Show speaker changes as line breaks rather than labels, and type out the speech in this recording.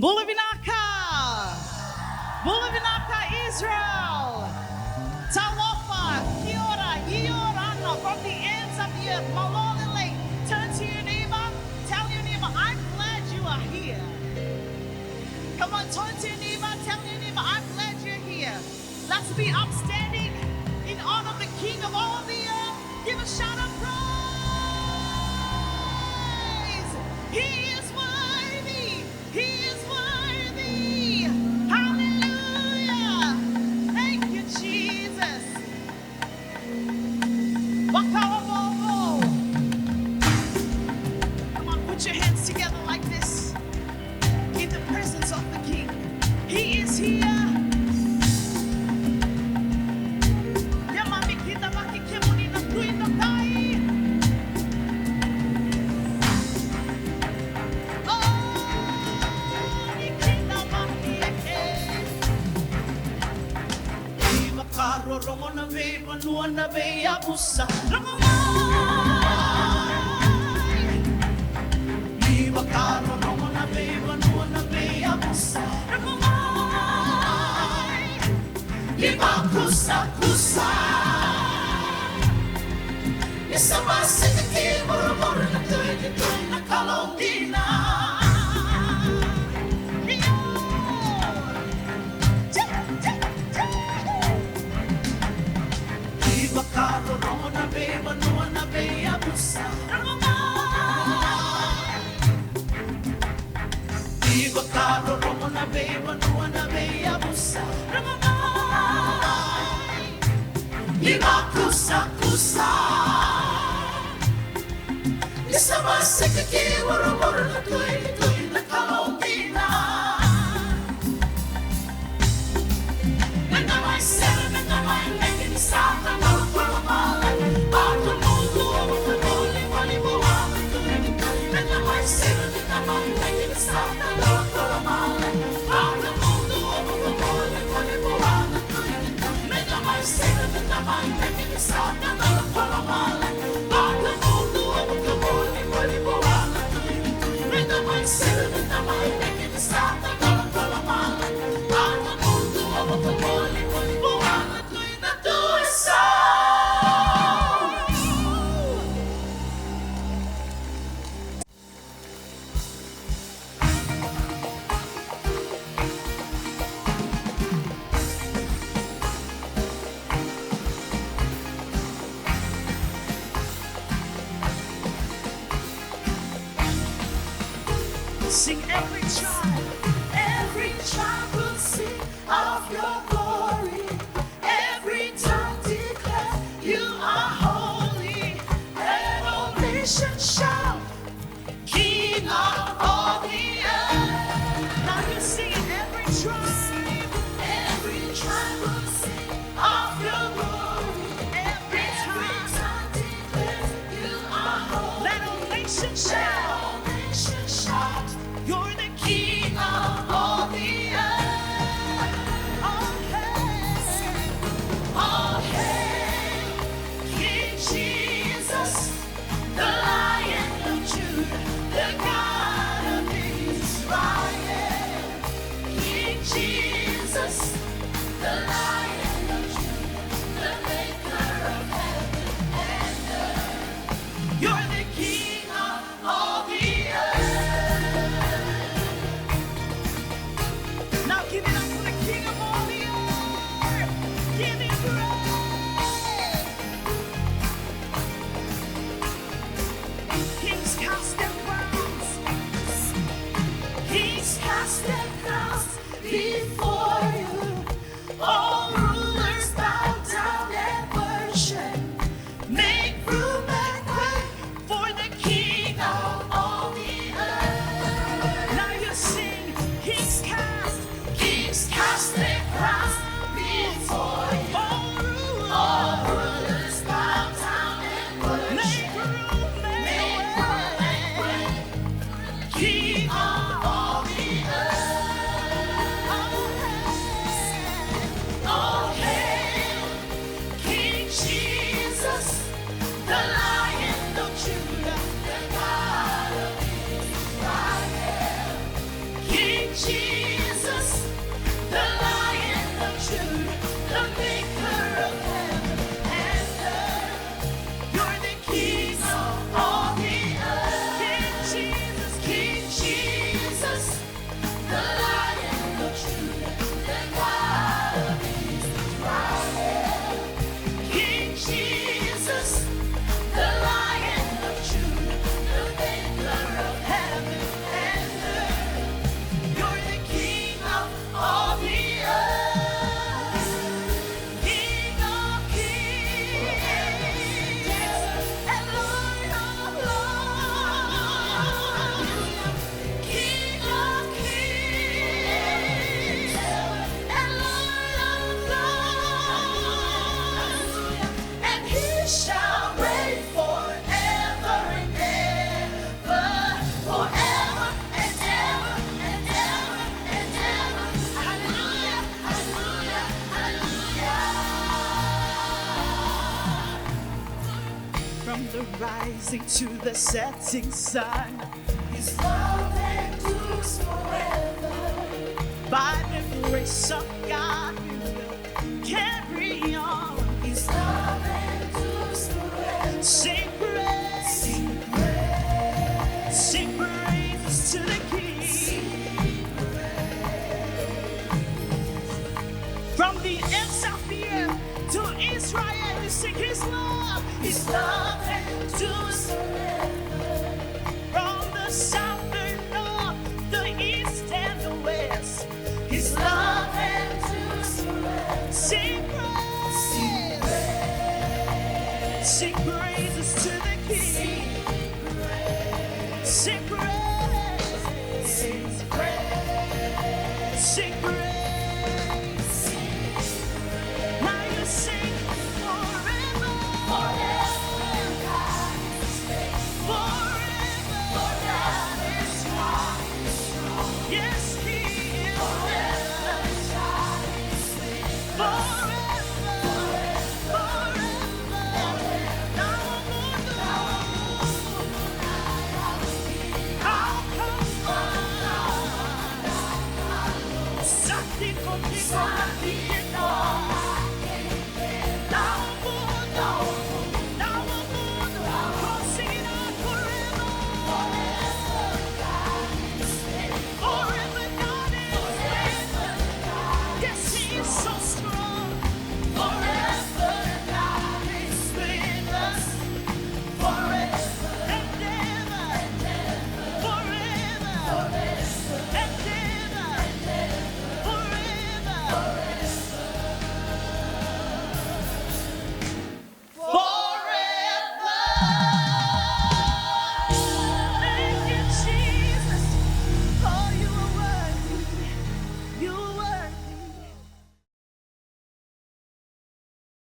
Bulavinaka, Bulavinaka, Israel. Talofa, Kiora, Iorana, from the ends of the earth, Maloli Lake. Turn to your neighbor, tell your neighbor, I'm glad you are here. Come on, turn to your neighbor, tell your neighbor, I'm glad you're here. Let's be upstanding in honor of the King of all the earth. Give a shout of praise. He is worthy. He is worthy. Hallelujah. Thank you, Jesus. Wakawabobo. Come on, put your hands together like this. In the presence of the King. He is here. Romona ve manuana ve abusa Viva caro romona ve manuana ve abusa Viva kusa kusa Essa massa que mora mora na tua na calondina Caro romona ve manuana ve abusa Viva caro romona ve manuana ve abusa Viva kusa kusa Essa massa que mora mora na tua na calondina Nanda mai sera nanda mai lekin sata Sing every child will sing of your glory. Every tongue declare you are holy. Let all nations shout, King of all the earth. Now you sing every tribe will sing of your glory. Every tongue declare you are holy. Let all nations shout. You're the King of all the earth. All hail, King Jesus, the Lion of Judah, the God of Israel. King Jesus, the Lion of Judah, the Maker of heaven and earth. You're the King of all the earth. Give it up for the King of all the earth. Give him praise. Kings cast their crowns. Kings cast their crowns before you. All rulers bow down and worship. Make room and way for the King of all the earth. Now you sing, Kings cast their crowns before you. All rulers bow down and worship. Make room and way. King of all the earth. All hail, King Jesus, the Lion of Judah, the God of Israel. King Jesus. from the rising to the setting sun.
His love endures forever.
By the grace of God, we will carry on.
His love endures forever.
Sing praise,
Sing praise.
sing praises to the King.
Sing
From the ends of the earth to Israel, you sing His love.
His love endures forever.
From the south, the north, the east, and the west.
His love endures forever.
Sing praise,
Sing praise.
sing praises to the King.
Sing praise.
Sing praise,
Sing praise.
sing praise.